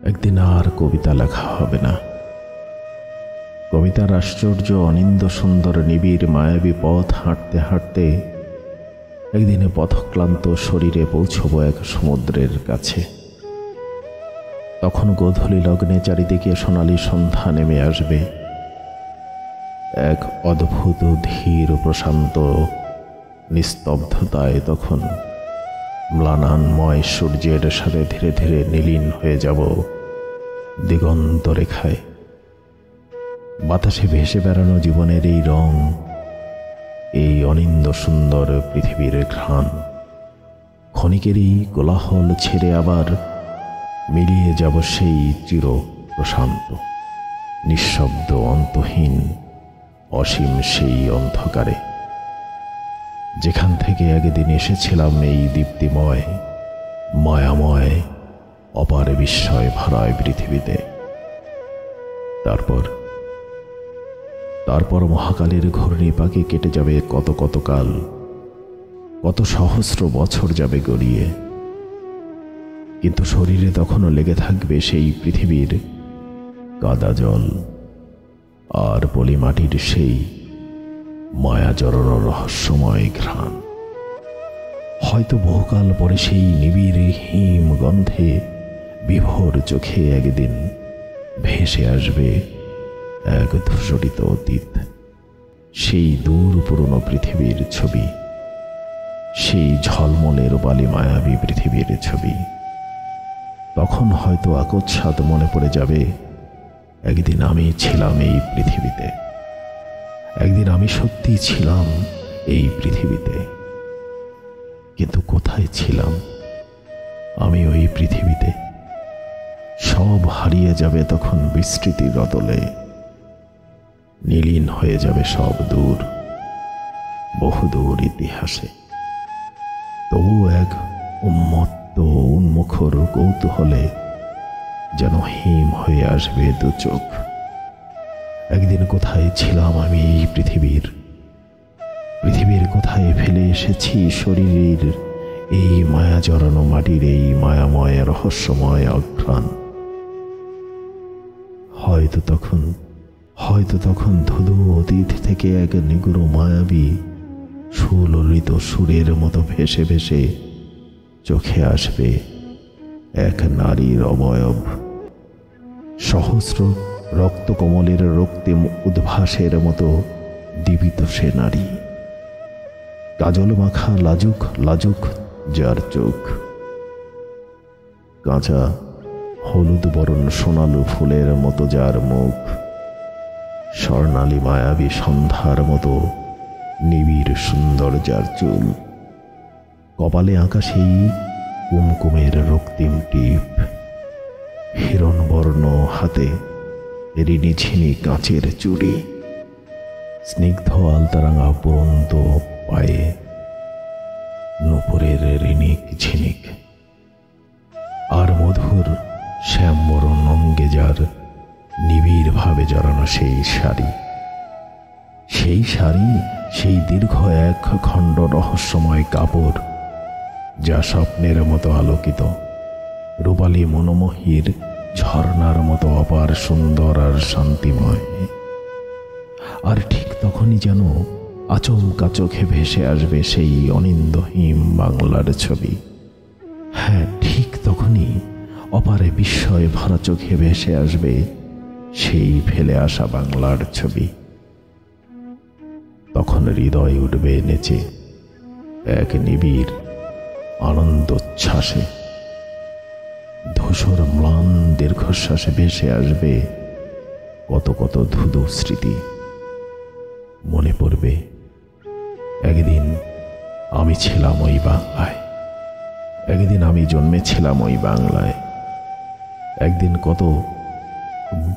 একদিন আর কবিতা লেখা হবে না। কবিতার আশ্চর্য অনিন্দ সুন্দর নিবিড় মায়াবী পথ হাঁটতে হাঁটতে একদিনে পথক্লান্ত শরীরে পৌঁছব এক সমুদ্রের কাছে। তখন গোধূলি লগ্নে চারিদিকে সোনালী সন্ধ্যা নেমে আসবে। এক অদ্ভুত ধীর প্রশান্ত নিস্তব্ধতায় তখন ম্লানান্ময় সূর্যের সাথে ধীরে ধীরে নীলীন হয়ে যাব দিগন্ত রেখায়। বাতাসে ভেসে বেড়ানো জীবনের এই রং, এই অনিন্দ সুন্দর পৃথিবীর ঘ্রাণ, ক্ষণিকেরই কোলাহল ছেড়ে আবার মিলিয়ে যাব সেই চির প্রশান্ত নিঃশব্দ অন্তহীন অসীম সেই অন্ধকারে, যেখান থেকে একদিন এসেছিলাম এই দীপ্তিময় মায়াময় অপার বিস্ময় ভরায় পৃথিবীতে। তারপর মহাকালের ঘূর্ণিপাকে কেটে যাবে কত কত কাল, কত সহস্র বছর যাবে গড়িয়ে, কিন্তু শরীরে তখনও লেগে থাকবে সেই পৃথিবীর কাদা জল আর পলি মাটির সেই মায়া জড়ানো রহস্যময় ঘ্রাণ। হয়তো বহুকাল পরে সেই নিবিড় হিম গন্ধে বিভোর চোখে একদিন ভেসে আসবে এক ধূসরিত অতীত, সেই দূর পুরনো পৃথিবীর ছবি, সেই ঝলমলে রূপালী মায়াবী পৃথিবীর ছবি। তখন হয়তো আকস্মাৎ মনে পড়ে যাবে, একদিন আমি ছিলাম এই পৃথিবীতে, একদিন আমি সত্যি ছিলাম এই পৃথিবীতে। কিন্তু কোথায় ছিলাম আমি ওই পৃথিবীতে? সব হারিয়ে যাবে তখন বিস্মৃতির অতলে, নীলীন হয়ে যাবে সব দূর বহুদূর ইতিহাসে। তবু এক উন্মত্ত উন্মুখর কৌতূহলে যেন হিম হয়ে আসবে দু চোখ। একদিন কোথায় ছিলাম আমি এই পৃথিবীর কোথায় ফেলে এসেছি শরীরের এই মায়া জড়ানো মাটির এই মায়াময় রহস্যময় অঘ্রাণ। হয়তো তখন ধুধু অতীত থেকে এক নিগুড় মায়াবী সুললিত সুরের মতো ভেসে ভেসে চোখে আসবে এক নারীর অবয়ব, সহস্র রক্তকমলের রক্তিম উদ্ভাসের মতো দীপিত সে নারী, কাজল মাখা লাজুক লাজুক যার চোখ, কাঁচা হলুদ বরণ সোনালু ফুলের মতো যার মুখ, স্বর্ণালী মায়াবী সন্ধ্যার মতো নিবিড় সুন্দর যার চুল, কপালে আঁকা সেই কুমকুমের রক্তিম টিপ, হিরণবর্ণ হাতে ঋণী ঝিনি কাঁচের চুড়ি, স্নিগ্ধ আলতারাঙা পরন্ত পায়ে নূপুরের ঋণিক ঝিনিক, আর মধুর শ্যামবরণ অঙ্গে যার নিবিড় ভাবে জড়ানো সেই শাড়ি, সেই দীর্ঘ এক খণ্ড রহস্যময় কাপড় যা স্বপ্নের মতো আলোকিত, রূপালী মনোমোহীর ঝর্ণার মতো অপার সুন্দর আর শান্তিময়। আর ঠিক তখনই যেন আচমকা চোখে ভেসে আসবে সেই অনিন্দহীন বাংলার ছবি। হ্যাঁ, ঠিক তখনই অপারে বিস্ময় ভরা চোখে ভেসে আসবে সেই ফেলে আসা বাংলার ছবি। তখন হৃদয় উঠবে নেচে এক নিবিড় আনন্দোচ্ছ্বাসে, ধূসর ম্লান দীর্ঘশ্বাসে ভেসে আসবে কত কত ধুধু স্মৃতি। মনে পড়বে একদিন আমি ছিলাম ওই বাংলায়, একদিন আমি জন্মেছিলাম ওই বাংলায়, একদিন কত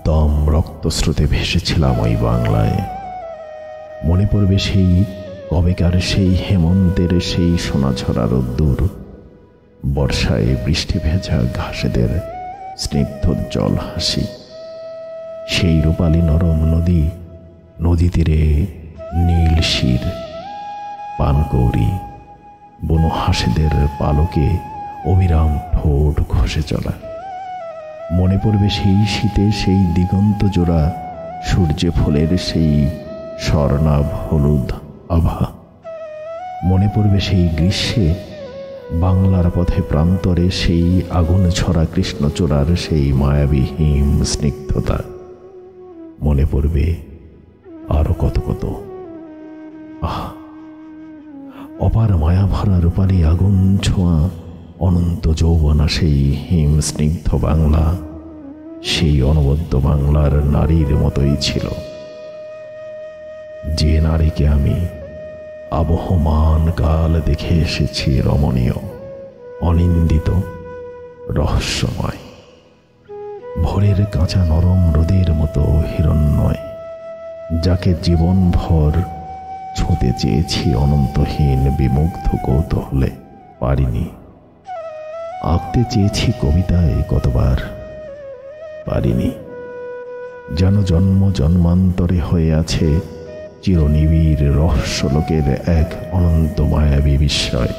দম রক্তস্রোতে ভেসেছিলাম ওই বাংলায়। মনে পড়বে সেই কবেকার সেই হেমন্তের সেই সোনাঝরা রোদ্দুর, বর্ষায় বৃষ্টি ভেজা ঘাসেদের স্নিগ্ধ জল হাসি, সেই রূপালী নরম নদী তীরে নীল শির, পানকৌড়ি, বনহাসেদের পালকে অবিরাম ঠোঁট ঘষে চলা, মনে পড়বে সেই শীতে সেই দিগন্ত জোড়া সূর্যে ফলের সেই স্বর্ণাভ হলুদ আভা। মনে পড়বে সেই গ্রীষ্মে বাংলার পথে প্রান্তরে সেই আগুন ছড়া কৃষ্ণচূড়ার সেই মায়াবী হিম স্নিগ্ধতা। মনে পড়বে আরো কত কত। অপার মায়া ভরা রূপালী আগুন ছোঁয়া অনন্ত যৌবনা সেই হিম স্নিগ্ধ বাংলা, সেই অনবদ্য বাংলার নারীর মতোই ছিল, যে নারীকে আমি আবহমান কাল দেখে এসেছি রমণীয়, অনিন্দিত, রহস্যময়, ভোরের কাঁচা নরম রোদের মতো হিরণ্ময়, যাকে জীবনভর ছুঁতে চেয়েছি অনন্তহীন বিমুগ্ধ কৌতূহলে, পারিনি। আঁকতে চেয়েছি কবিতায় কতবার, পারিনি। যেন জন্ম জন্মান্তরে হয়ে আছে চিরনিবিড় রহস্যলোকের এক অনন্ত মায়াবী বিস্ময়।